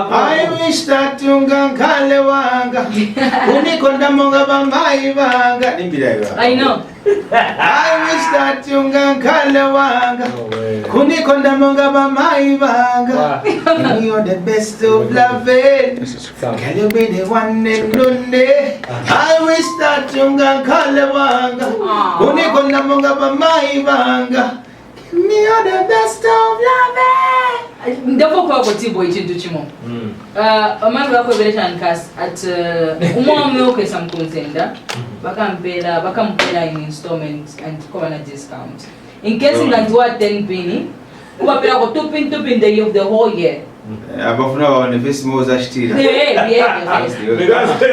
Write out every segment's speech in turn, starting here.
I wish that Tunga Kalewanga Unikonda Monga Bambai Vanga. I know. I wish that Tunga Kalewanga Unikonda Monga Bambai Vanga. You're the best of loving. Can you be the one and only? I wish that Tunga Kalewanga Unikonda Monga Bambai Vanga. Me are the best of loving. Ndako kwa kotibo ichintu chimo. Amanga wako veteran cast at umwame okay some contender. Bakampela in installments and covenant discounts. In case you can do a 10 penny, ubapela ko 2 pin the year of the whole year. Abafuna on the face more zashtira.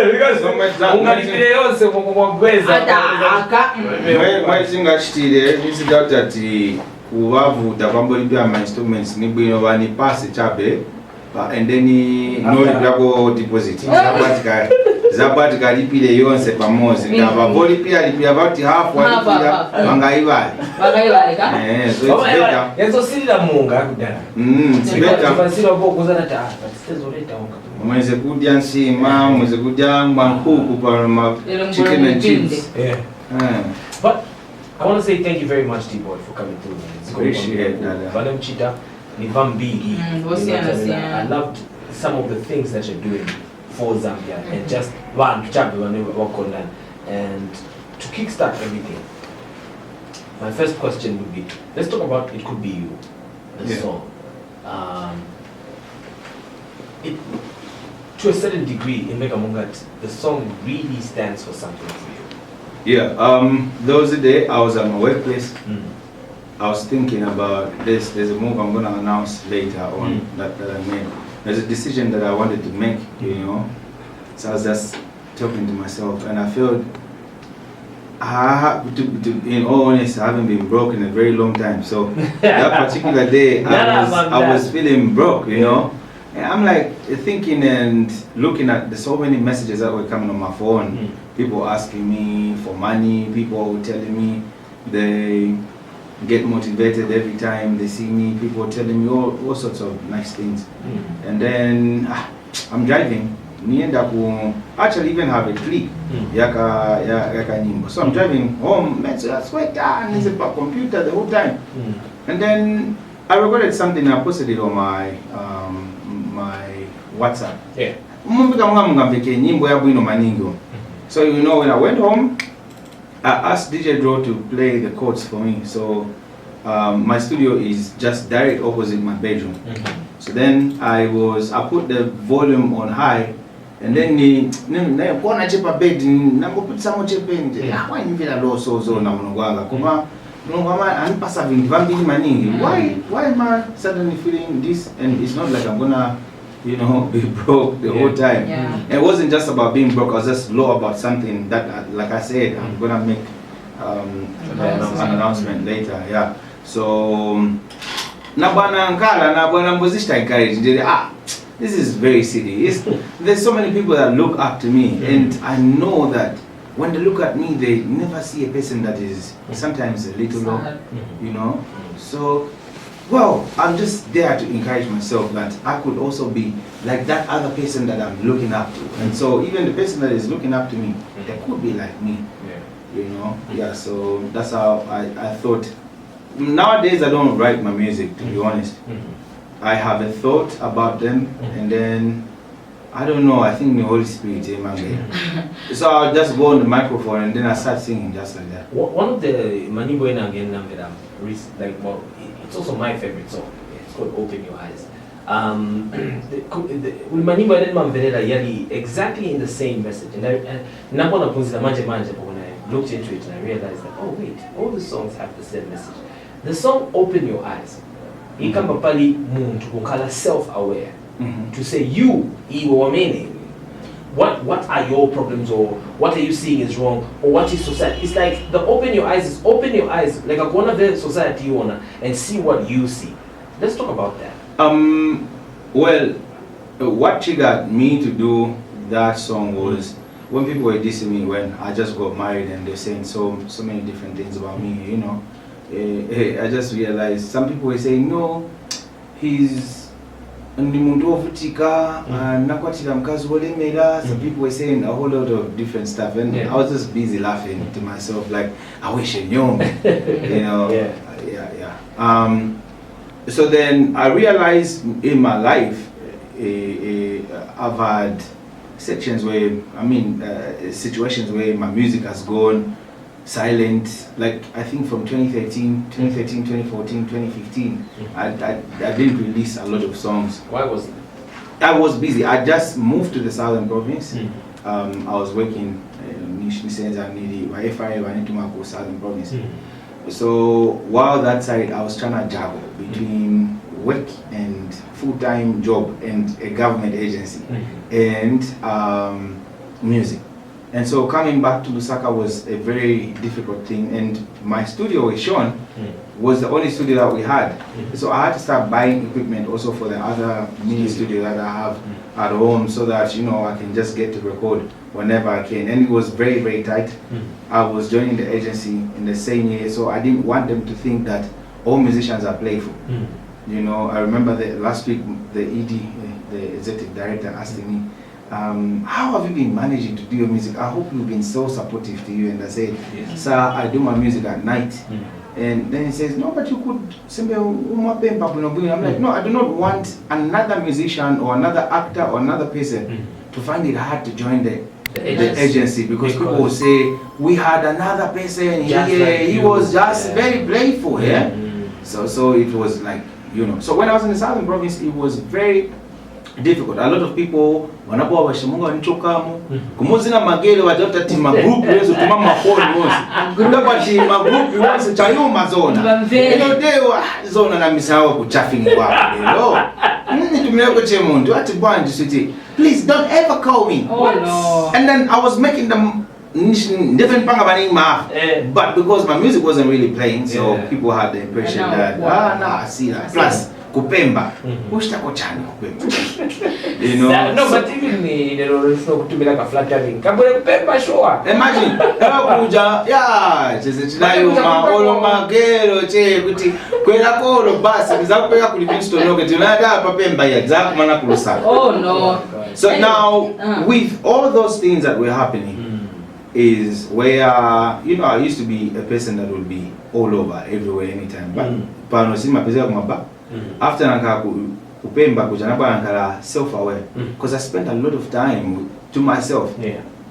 Because ungalipile yose kumugweza. Why singa shtire this is that kuvavuta kwambolipya ma instruments ni bwino vani pass chabe and then no lipyako deposit zabatika lipile yonse pamozi na vavolipya lipya vati half walipya vangaivali ka so it's better yeso silila munga kudala it's better fasila bokuzana ta stezoleta onka mweze kudya nsima mweze kudya mbankuku pa chicken and chips but I want to say thank you very much, T-Boy, for coming through. Appreciate that. I loved some of the things that you're doing for Zambia and just one chapter when we work on that and to kickstart everything. My first question would be, let's talk about It Could Be You, the song. To a certain degree, in Megamungat, the song really stands for something for you. Yeah, there was a day I was at my workplace. I was thinking about this. There's a move I'm going to announce later on that I made. There's a decision that I wanted to make, you know. So I was just talking to myself, and I felt, in all honesty, I haven't been broke in a very long time. So that particular day, I was feeling broke, you know. And I'm like thinking and looking at the so many messages that were coming on my phone. People asking me for money, people telling me they get motivated every time they see me, people telling me all sorts of nice things. And then I'm driving. Actually even have a clip. So I'm driving home, man, so I sweat down, it's about computer the whole time. And then I recorded something, I posted it on my my WhatsApp. So you know, when I went home, I asked DJ Draw to play the chords for me. So my studio is just direct opposite my bedroom. So then I put the volume on high, and then put some why am I suddenly feeling this? And it's not like I'm gonna, you know, be broke the whole time. It wasn't just about being broke. I was just low about something that, like I said, I'm gonna make an announcement later. Yeah. So this is very silly. There's so many people that look up to me, and I know that when they look at me, they never see a person that is sometimes a little low, you know. So, well, I'm just there to encourage myself that I could also be like that other person that I'm looking up to. And so even the person that is looking up to me, they could be like me, you know. Yeah, so that's how I thought. Nowadays, I don't write my music, to be honest. I have a thought about them, and then, I don't know, I think the Holy Spirit came out there. So I'll just go on the microphone and then I start singing just like that. One of the Mani Buena again, like, well, it's also my favorite song. It's called Open Your Eyes. Mani Buena exactly in the same message. And when I looked into it and I realized that, oh wait, all the songs have the same message. The song Open Your Eyes, self-aware. To say you, what are your problems, or what are you seeing is wrong, or what is society? It's like the open your eyes, like a corner of the society you wanna, and see what you see. Let's talk about that. Well, what triggered me to do that song was when people were dissing me when I just got married, and they're saying so many different things about me, you know. I just realized some people were saying, no, he's ndi muntu ovutika nakwatira mkazi wolemera. Some people were saying a whole lot of different stuff, and I was just busy laughing to myself like, I wish I knew, you know. So then I realized in my life I've had sections where situations where my music has gone silent, like I think from 2013, 2014, 2015, I didn't release a lot of songs. Why was that? I was busy. I just moved to the southern province. I was working in southern province. So while that side, I was trying to juggle between work and full-time job and a government agency and music. And so coming back to Lusaka was a very difficult thing, and my studio with Sean was the only studio that we had. So I had to start buying equipment also for the other mini studio that I have at home, so that, you know, I can just get to record whenever I can. And it was very, very tight. I was joining the agency in the same year, so I didn't want them to think that all musicians are playful. You know, I remember last week the ED, the executive director, asking me, how have you been managing to do your music? I hope we've been so supportive to you. And I said, sir, I do my music at night. And then he says, no, but you could send me I'm like, no, I do not want another musician or another actor or another person to find it hard to join the agency, because people will say, we had another person here, he was just very playful, So it was like, you know. So when I was in the southern province, it was very difficult. A lot of people wanapoa washimunga wanichokamu kumuzina magere wajota tima group wezo tuma mafoni wonse ndaba ti ma group wonse chayuma zona ino dewa zona na misawa kuchafing wapo lelo tumeko chemuntu ati bwanji sweetie, please don't ever call me. Oh no. And then I was making them different but because my music wasn't really playing, so people had the impression that I see that. Plus kupemba ushtako chani kupemba, you know. No, but even in the kutumila ka flattering kabule kupemba showa, imagine kuja cheze chidayo maolo magero che kuti kwela kolo basi bizakupeka ku Livingstone noke tinada papemba ya zakumana kulusaka. Oh no. So now with all those things that were happening is where, you know, I used to be a person that would be all over, everywhere, anytime. But after I self-aware, because I spent a lot of time to myself.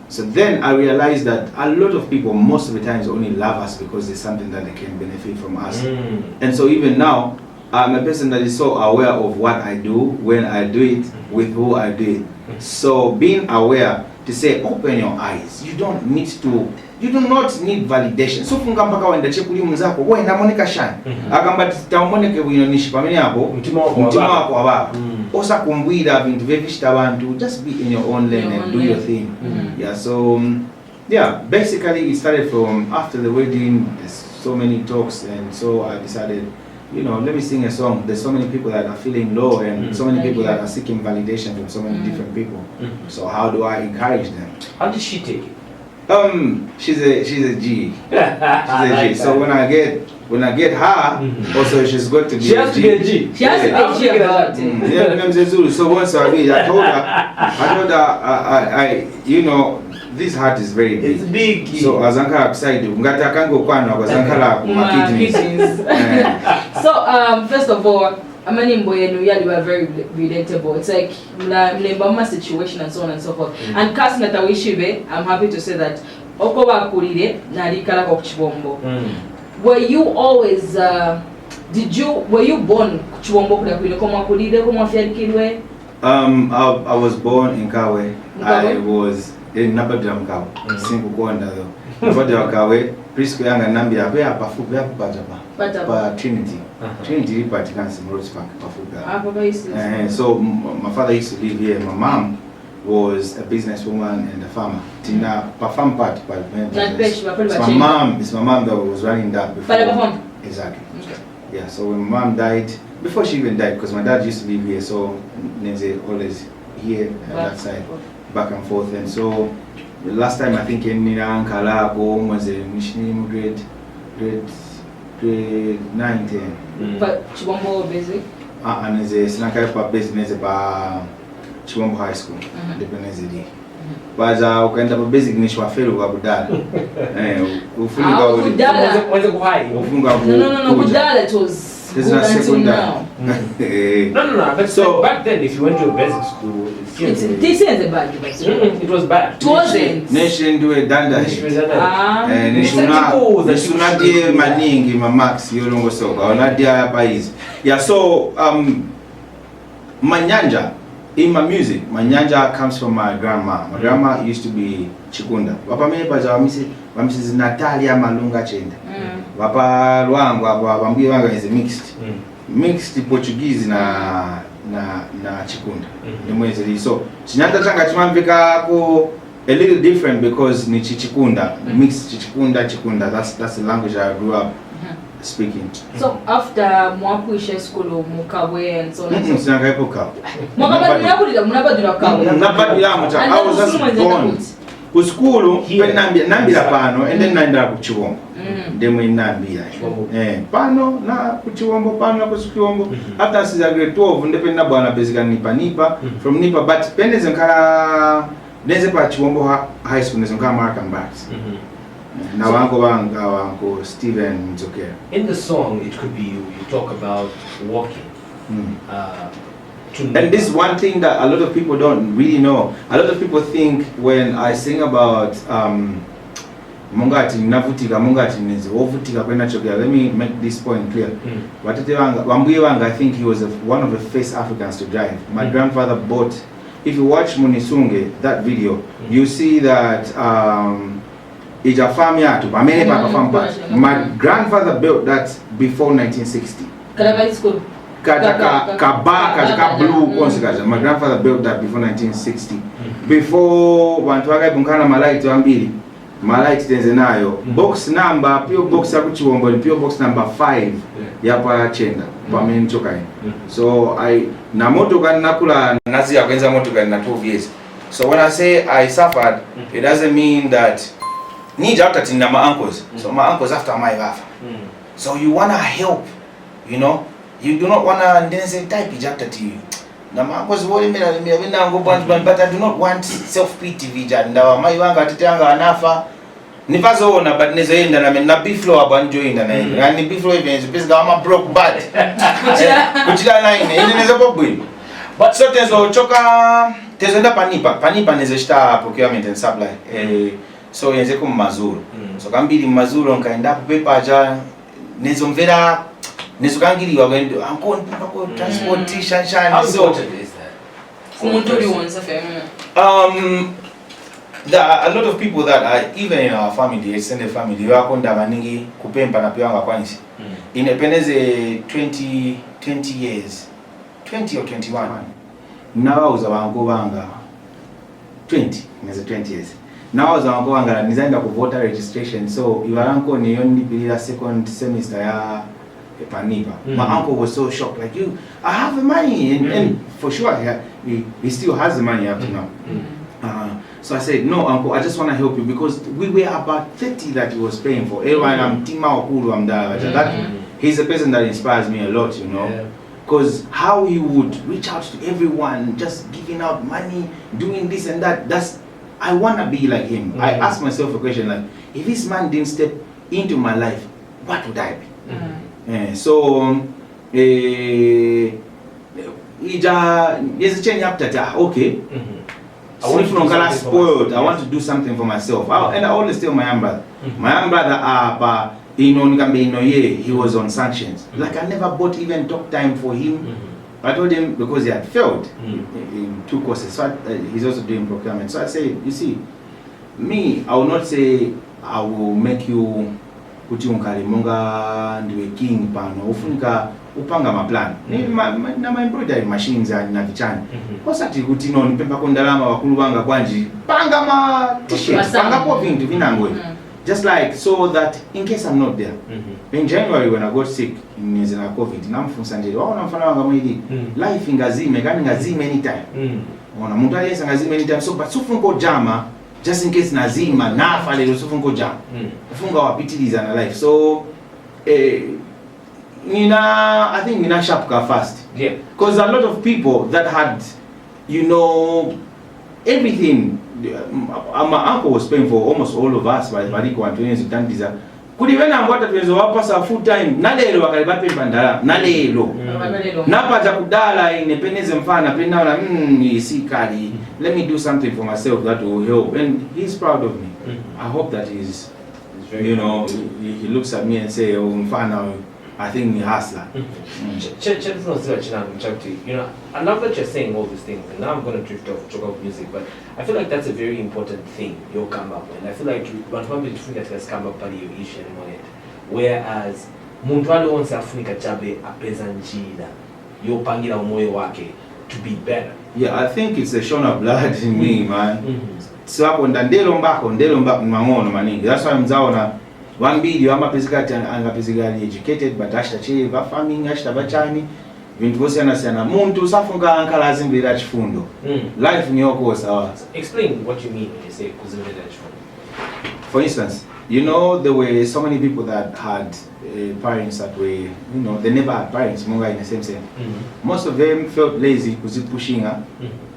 So then I realized that a lot of people, most of the times, only love us because there's something that they can benefit from us. And so even now, I'm a person that is so aware of what I do, when I do it, with who I do it. So being aware to say, open your eyes. You do not need validation. So funga mpaka wenda chekuli mzako, wewe ndamoneka shine. Akamba titamoneke bwinonishi pamene hapo mtima wako wababa. Osa kumbwira bintu vevishita abantu, just be in your own lane and do your thing. So basically it started from after the wedding. There's so many talks, and so I decided, you know, let me sing a song. There's so many people that are feeling low, and so many people that are seeking validation from so many different people. So how do I encourage them? How did she take it? She's a G. She's a G. So when I get her, also she's got to be a G. She has to be a G about it. So once I told her, you know, this heart is very big. It's big. So azankala kusaidia ngata kango kwana kwa zankala kuma kidneys. So first of all, amanimbo yenu yali were very relatable. It's like mlembama situation and so on and so forth. And kasi natawishibe, I'm happy to say that okoba kulire na rikala kwa kuchibombo. Were you always were you born kuchibombo kule kule koma kulire koma fiarikirwe? I was born in Kawe. I was in Nabadram Kawe. Singu kuanda though. Nabadram Kawe. Prisco yanga nambi ya wea pafupi hapo pajapa. Pa Trinity. Trinity ipatikana Simrose Park pafupi. So my father used to live here. My mom was a businesswoman and a farmer. Tina pa farm part pa. It's my mom that was running that before. Exactly. Yeah, so when my mom died, before she even died, because my dad used to live here, so Nenze always here at that side, back and forth. And so the last time I think in Ankara home was a Michelin grade 9, 10. But Chibombo basic? aneze sinakaye pa business pa Chibombo High School dependence di baza ukaenda pa basic ni shwafeli kwa kudala ufunga ufunga no kudala it was good until now. No. But so back then, if you went to a basic school, this is bad. It was bad. It wasn't. Nation do a danda. Nishuna die maningi mamax yolongo soka. Ona dia pais. Yeah. So Manyanja in my music, Manyanja comes from my grandma. My grandma used to be Chikunda. Wapa mimi paza wamisi Natalia Malunga Chenda. Wapa Luangu wapa wambi wanga is mixed Portuguese na Chikunda. So Chinyanja changa chimambika ko a little different because ni Chichikunda, mixed Chikunda. That's the language I grew up speaking. So after mwakuisha school mukawe and so on. Sinakaipoka. I was just born. Ku school nambira pano and then naenda ku Chiwombo. Ndemo inambira. Pano na ku Chiwombo pano na ku Chiwombo. After siza grade 12 ndependa bwana basically nipa from nipa but pendeze nkala neze pa Chiwombo High School neze nkala Markham Barracks. Na wango Steven Nzokera. In the song it could be you talk about walking. And this is one thing that a lot of people don't really know. A lot of people think when I sing about Mongati navutika Mongati neze ovutika kwenda chokera. Let me make this point clear. Watete wanga I think he was one of the first Africans to drive. My grandfather bought. If you watch Munisunge that video, you see that ija farm yatu. My grandfather built that before 1960. Kaja blue consequence. My grandfather built that before 1960. Before Wantuaga Bunkana Malaiti Ambili, Malaiti Tenzenayo, box number, PO box Akuchiwombo, PO box number 5, Yapa Chenda, Pamen Chokai. So I Namoto Nakula Nazi Agenza Motoga na 12 years. So when I say I suffered, it doesn't mean that need after Tina my uncles. So my uncles after my wife. So you wanna help, you know. You do not want to then say type ejected to you. Nama was worrying me but I do not want self-pity vija. Ndawa mai wanga titanga anafa. Nifazo ona but nezaenda na biflo abanjoinda na ni biflo events because I'm broke bad. Kuchila line ine neza pobwi. But so tezo choka tezenda panipa nezeshta procurement and supply. So yenze kum mazuru. So kambili mazuru nkaenda kupepa aja nezomvera Nisukangiri wagendo anko mpako transportation shani so there are a lot of people that are even in our family, extended family, wakonda baningi kupempa na pia ngakwanisi. Independence 20 years. 20 or 21. Now uza wango wanga 20 years. Now uza wango wanga nizaenda ku voter registration so iwaranko ni yoni bilila second semester ya Panipa. My uncle was so shocked, like you, I have the money, and for sure he still has the money up to now. So I said, no, uncle, I just want to help you because we were about 30 that he was paying for. Everyone, I'm Tima Okulu, I'm that. He's a person that inspires me a lot, you know, because how he would reach out to everyone, just giving out money, doing this and that. I want to be like him. I asked myself a question like, if this man didn't step into my life, what would I be? So yes a change after that. Okay. I want to do something for myself. And I always tell my young brother. My young brother he was on sanctions. Like I never bought even talk time for him. I told him because he had failed in 2 courses. So he's also doing procurement. So I say, you see, me, I will not say I will make you kuti unkalimunga ndiwe king pano ufunika upanga maplan na my embroidery machines na vichani wasati kuti no nipemba kondalama wakulu wanga kwanji panga ma t-shirt panga po vintu vinangwe just like so that in case I'm not there in January when I got sick in COVID namfunsa ndile waona mfana wanga mwili life ingazime kani ngazime anytime ona muntu aliyesa ngazime anytime so but sufunko jama just in case nazima nafa lelo sufunko jama ufunga wapitiliza na life so I think Nina Shapka first. Yeah. Because a lot of people that had, everything. My uncle was paying for almost all of us by Mariko and 20 Tandiza. Could even have what was wapasa full time. Nalelo wakalibape bandara. Nalelo. Napaja kudala independence mfana pena sikali. Let me do something for myself that will help. And he's proud of me. I hope that he's he looks at me and say, oh mfana, I think he hustler. I love that you're saying all these things, and now I'm going to drift off, talk about music, but I feel like that's a very important thing you'll come up with. And I feel like one family different has come up party your issue anymore. Whereas Mundwalo wants Africa Chabe apezanjida, yopangira umoyo wake to be better. Yeah, I think it's a shone of blood in me, man. So hapo ndelo mbako mangono maningi. That's why mzaona one video ama physically educated but ashacheva farming ashtabachani vintu vose anasiyana muntu usafunga ankala zimbira chifundo. Life ni yoko sawa. Explain what you mean when you say kuzimbira chifundo. For instance, there were so many people that had parents that were, they never had parents, monga in the same sense. Most of them felt lazy kuzipushinga.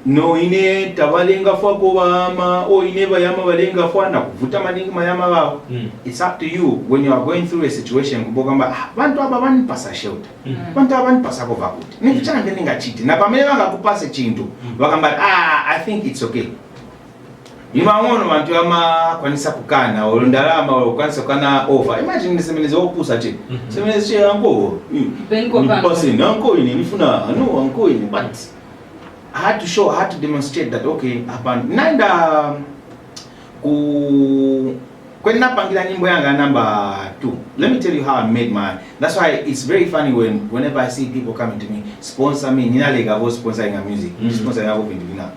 No ine tabalenga fwa kubama o ine bayama balenga fwa na kuvuta maningi mayama wao. It's up to you when you are going through a situation kubogamba bantu aba banipasa shelter. Bantu aba banipasa kovakuti. Nikichana ngeninga chiti na pamele banga kupase chintu. Bakamba I think it's okay. Imangono bantu ama kwanisa kukana olondalama okwanisa kana offer. Imagine nisemeleze opusa che. Semeleze che anko. Benko pa. Person anko ini nifuna no anko ini but I had to demonstrate that okay hapana naenda kwenda pangira nyimbo yanga number 2. Let me tell you how I made mine. That's why it's very funny whenever I see people coming to me sponsor me nina lega vo sponsoring a music sponsor yabo vindu vina.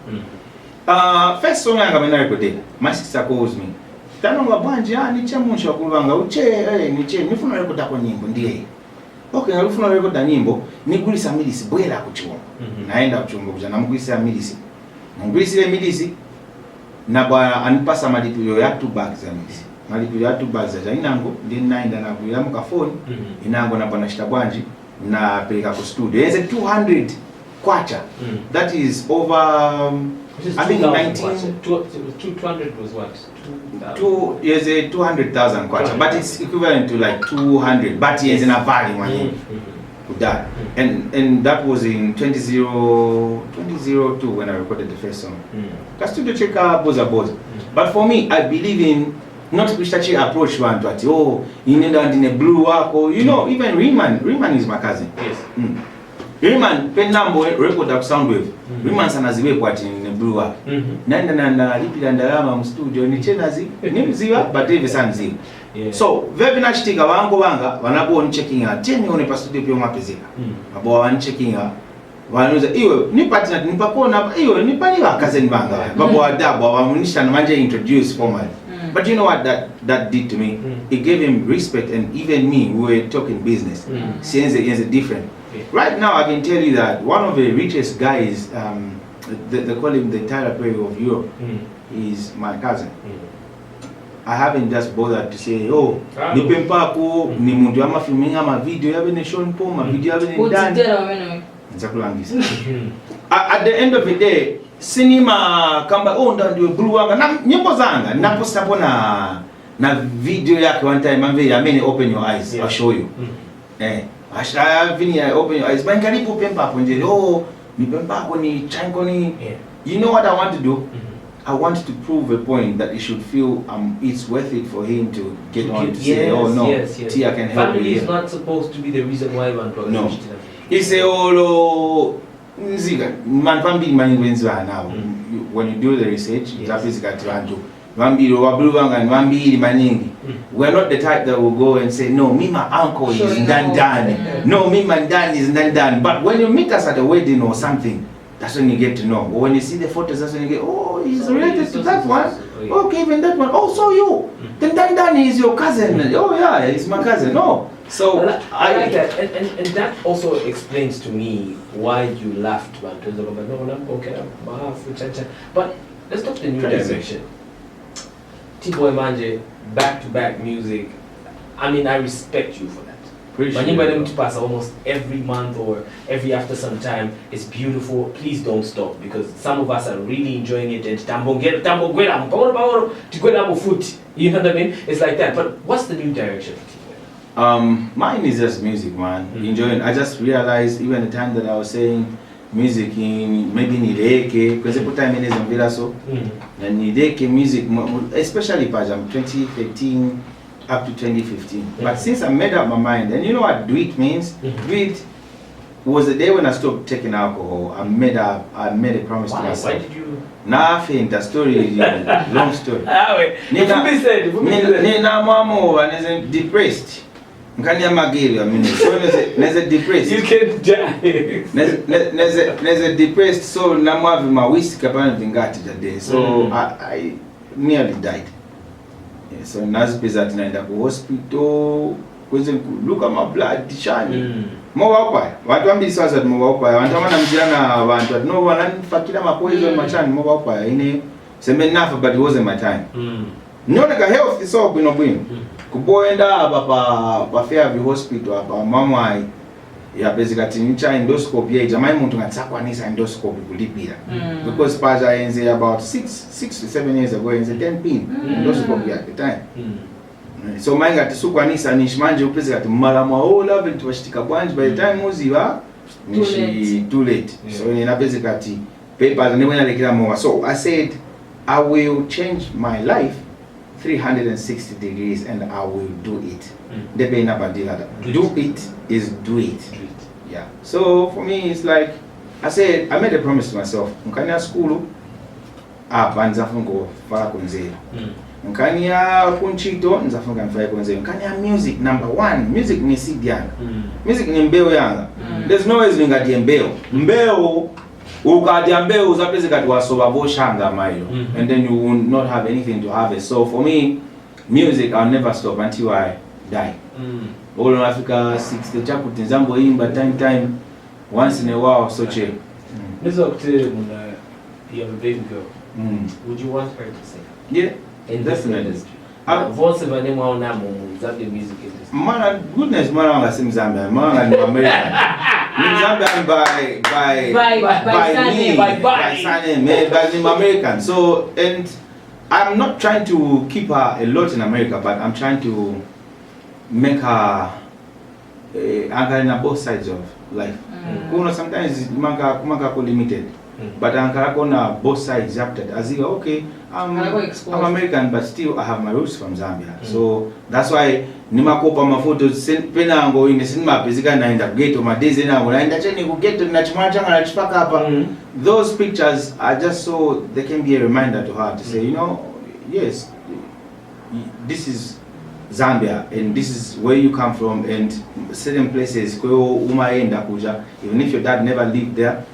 First song yanga mena recorded my sister calls me tanonga bwanje niche munsho kulwanga niche nifuna recorda kwa nyimbo ndiye. Okay, nalufuna recorda nyimbo nigulisa milisi bwela kuchumba. Naenda kuchumba kuja namgulisa milisi. Namgulisa milisi na bwana anipasa malipio ya 2 bags ya milisi. Malipio ya 2 bags ya inango then naenda na kuyamu ka phone inango na bwana shitabwanji na peleka ku studio. There's a 200 kwacha. That is over I think 200 was what? 200,000 kwacha, but it's equivalent to like 200. But he is in a valley money. That and that was in 2002 when I recorded the first song. That's to check out boza. But for me, I believe in not kushtachi approach one to ati in a blue wako. Even Riemann is my cousin. Yes. Riemann penambo record up sound wave. Riemann sanaziwe kwa in blue wako. Nanda lipila ndalama mu studio ni chenazi nimziwa but even sanzi. So very nachtika wango wanga wanabo checking out 10 yone pa studio pio mapezeka. Abo wan checking out wanuza iyo ni partner nipakona iyo ni pani wa cousin banga. Babo adabo wamunisha na manje introduce formally. But you know what that did to me? It gave him respect, and even me, we were talking business. Since it is different. Right now, I can tell you that one of the richest guys, they call him the Tyler Perry of Europe, is my cousin. I haven't just bothered to say, ni pempako, ni mundu ama filming ama video yabe ne Sean Paul, ma video yabe ne Dan. At the end of the day, cinema kamba ndio blue wanga na nyimbo zanga naposta hapo na video yake one time ameni open your eyes. I'll show you. Open your eyes. Bangalipo pempa hapo nje. Ni pempa hapo ni chango ni. You know what I want to do? I want to prove a point that he should feel it's worth it for him to get on to say, Tia can help me. Family is not supposed to be the reason why one product. No. He say Nziga, man family mani wenziwa now. When you do the research, we're not the type that will go and say, no, me my uncle is Ndandani. No, me my dad is Ndandani. But when you meet us at a wedding or something, that's when you get to know. Or when you see the photos, that's when you get, he's related to that one. Okay, even that one. So you. Then Ndandani is your cousin. Oh yeah, he's my cousin. No. So I like that, and that also explains to me why you laughed when it was about but let's talk the new direction. T-Boy Manje, back-to-back music. I mean, I respect you for that. Manyimbo them to pass almost every month or every after some time. It's beautiful. Please don't stop because some of us are really enjoying it. And you know what I mean? It's like that. But what's the new direction? Mine is just music, man. Enjoying. I just realized even the time that I was saying music in maybe Nideke, because every time in Zambia so and Nideke music, especially Pajam 2013 up to 2015. But since I made up my mind, and you know what do it means? Do it was the day when I stopped taking alcohol. I made a promise to myself. Why did you? Nothing. The story is long story. Nina mama was depressed. Nkani amagiri so neze depressed. You can die. Neze depressed so namwavi ma whiskey kapana vingati that day. So I nearly died. Yeah, so nazipeza tinaenda ku hospital kweze look at my blood shine. Mowakwa watu ambili sasa mowakwa watu amana mjana abantu no wananifakira mapoison machani mowakwa ine sembe nafa but it wasn't my time. Nyone ka health is all bino bwino. Kuboenda apa Fairview hospital apa mama ya basically nicha endoscopy ya jamai muntu ngatsakwanisa endoscopy kulipira because paja enze about 6 to 7 years ago enze 10 pin endoscopy at the time. So mainga tisukwanisa nishimanje upeze kati mara mwaola bintu bashitika bwanji by the time uziwa nishi too late. So nina basically papers and when I lekira more. So I said I will change my life 360 degrees and I will do it. Do it is do it. Yeah. So for me it's like I said I made a promise to myself. Nkania school banza fungo fara kunzela. Nkania kunchito nzafunga mfaya kunzela. Nkania music number 1. Music ni seed yanga. Music ni mbeo yanga. There's no ways ngati mbeo. Mbeo ukadiambeo uzapeze kati wasoba boshanga mayo and then you will not have anything to harvest. So for me music I'll never stop until I die. All in Africa 60 chakuti nzambo imba time once in a while so che. Nizo kutere you have a baby girl. Would you want her to sing? Yeah, in definitely. Voice of an is that the music industry? Man, goodness, man, I'm Zambia. Man, I'm American. Zambia by American. So, and I'm not trying to keep her a lot in America, but I'm trying to make her anchor in both sides of life. Sometimes kumaka limited. But I'm on both sides after that. As you okay, I'm American, but still I have my roots from Zambia. So that's why nimakopa mafoto pena ngo ine sinima pezika naenda ghetto madezi na unaenda cheni ku ghetto na chimanja na chipaka hapa. Those pictures are just so they can be a reminder to her to say, you know, yes, this is Zambia and this is where you come from and certain places kwa umaenda kuja even if your dad never lived there,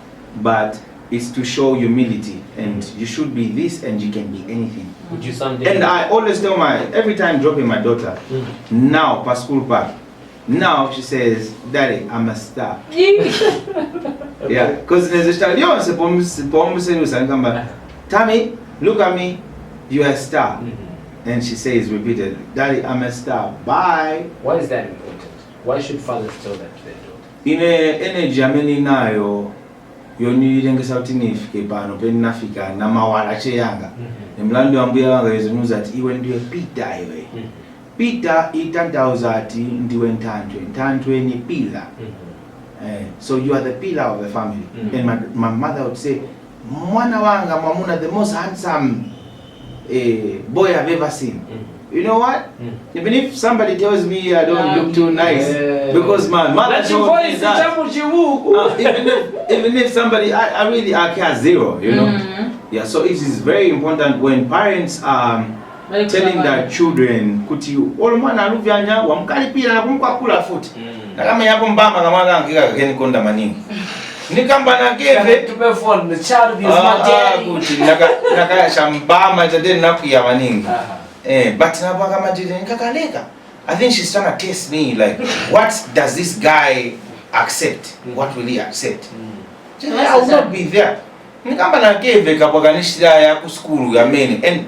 but it's to show humility and you should be this and you can be anything. Would you someday? And I always tell every time dropping my daughter, now per school park, now she says, Daddy, I'm a star. Yeah, because there's a star. You know, Tammy, look at me, you're a star. And she says repeatedly, Daddy, I'm a star. Bye. Why is that important? Why should fathers tell that to their daughter? In a energy, I mean, now yoni renge sauti nifike pano peni nafika na mawala cheyanga mlando ambuya wanga yezunuza ati iwe ndiwe Peter iwe Peter itantauza ati ndiwe ntantwe ni pillar. So you are the pillar of the family. And my mother would say mwana wanga mwamuna the most handsome boy I've ever seen. You know what? Even if somebody tells me I don't look too nice, because my mother told me that. Even if somebody, I care zero, you know. Yeah, so it is very important when parents are telling their children, "Kuti, olumana luvyanya, wamkalipira na kumkwakula futi." Na kama yapo mbamba kama nganga ngeni konda maningi. Nikamba na geve to perform the child is my daddy. Kuti nakaya shambama tadeni nakuya maningi. But I think she's trying to test me, like, what does this guy accept? What will he accept? I will not be there. And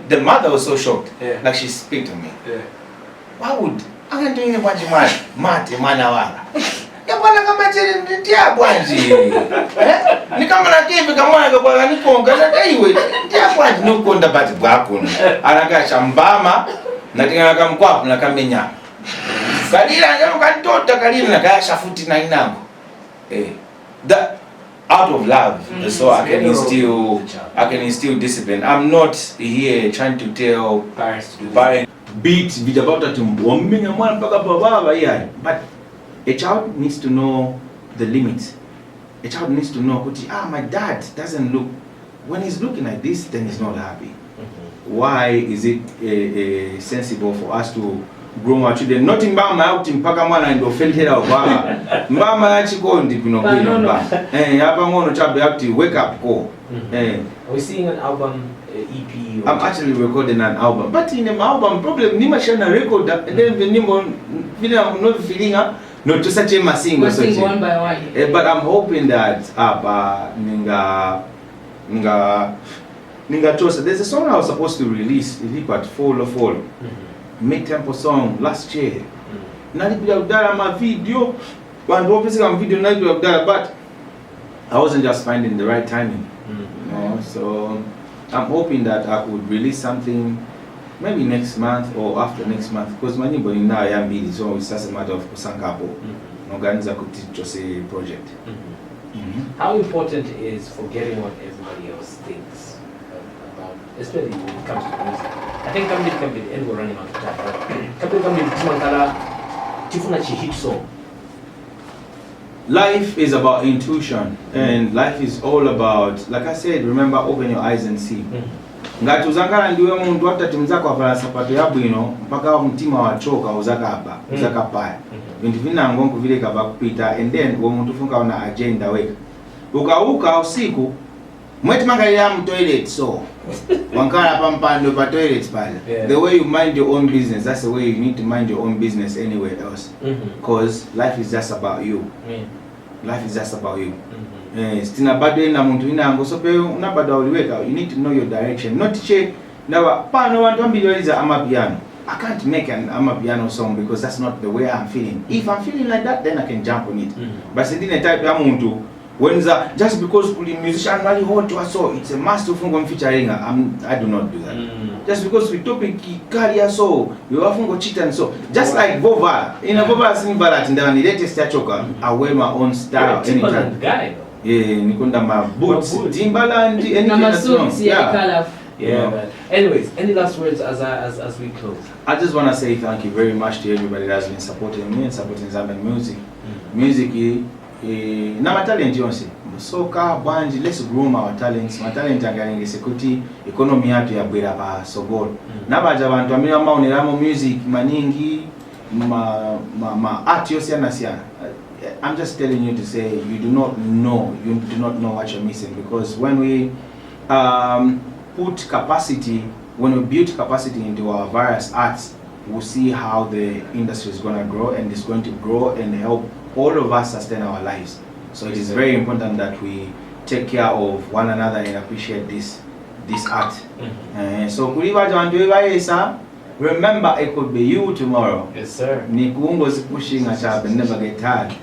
the mother was so shocked, like she speak to me. Why would Angaitoine bwanji mwana mate mwana wanga. Yabona kama chiri ndia bwanji. Nikamana kivi kamwana kwa nikonga na iwe ndia bwanji nokonda bati bwako. Anakacha mbama natinga kamkwapo na kamenya. Kalira ndio kantota kalira na kasha futi na inango. That out of love, so I can instill discipline. I'm not here trying to tell parents to do beat vijabauta tumwamenya mwana mpaka baba yeah. But a child needs to know the limits. A child needs to know, my dad doesn't look, when he's looking like this, then he's not happy. Why is it sensible for us to grow our children? Not in Bama out in Pakamana and offended our Mbama Chikondi Pinopino. Hapa ngono chabe have to wake up call. Are we seeing an album, EP? I'm actually recording an album. But in the album problem Nima Shana record that then the Nimo no feeling no to such a single one by one. But I'm hoping that Ninga Tosa, there's a song I was supposed to release, at Fall. Mid-tempo song last year. Nalipia udara my video, one obviously I'm video nalipia udara, but I wasn't just finding the right timing. You know, so I'm hoping that I could release something maybe next month or after next month, because my neighbor now I am busy, so it's just a matter of Kusankapo. Organiza Kutitose project. How important is forgetting what everybody else thinks about, especially when it comes to music? I think company and we're running out of time. Company Tifuna hit song. Life is about intuition, and life is all about, like I said, remember, open your eyes and see. Ngati uzangala ndiwe muntu hata timzako avala sapato ya bwino mpaka mtima wachoka uzaka paya. Vintu vinango nkuvile kava kupita, and then uwo muntu funka una agenda weka. Uka usiku mweti mangalila toilet so wankala pampando pa toilet pale. The way you mind your own business, that's the way you need to mind your own business anywhere else. Because life is just about you. Life is just about you. Stina bado na muntu inango so pe unabada uliweka, you need to know your direction. Not che never pano wantu ambiliza amapiano. I can't make an amapiano song because that's not the way I'm feeling. If I'm feeling like that, then I can jump on it. But sitting type ya muntu when just because the musician really hot to us, so it's a must to fungo featuring. I do not do that. Just because we topic career so you often go cheat and so just like Vova in a Vova sing ballad in the latest choka I wear my own style anytime. Guy though. Yeah, Nikunda my boots, Timbaland, anything. Yeah. Anyways, any last words as we close? I just want to say thank you very much to everybody that's been supporting me and supporting Zambian music. Music na matalent yonse. Soka banji, let's groom our talents. My talent againga security economy yatu ya bwera pa sogolo. Nabaja abantu amira maonelamo music maningi ma art yose anasiana. I'm just telling you to say you do not know what you're missing, because when we put capacity, when we build capacity into our various arts, we'll see how the industry is going to grow, and it's going to grow and help all of us sustain our lives. So it is very important that we take care of one another and appreciate this art. So remember, it could be you tomorrow. Yes, sir. Nikungo is pushing a job and never get tired.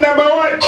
Number one.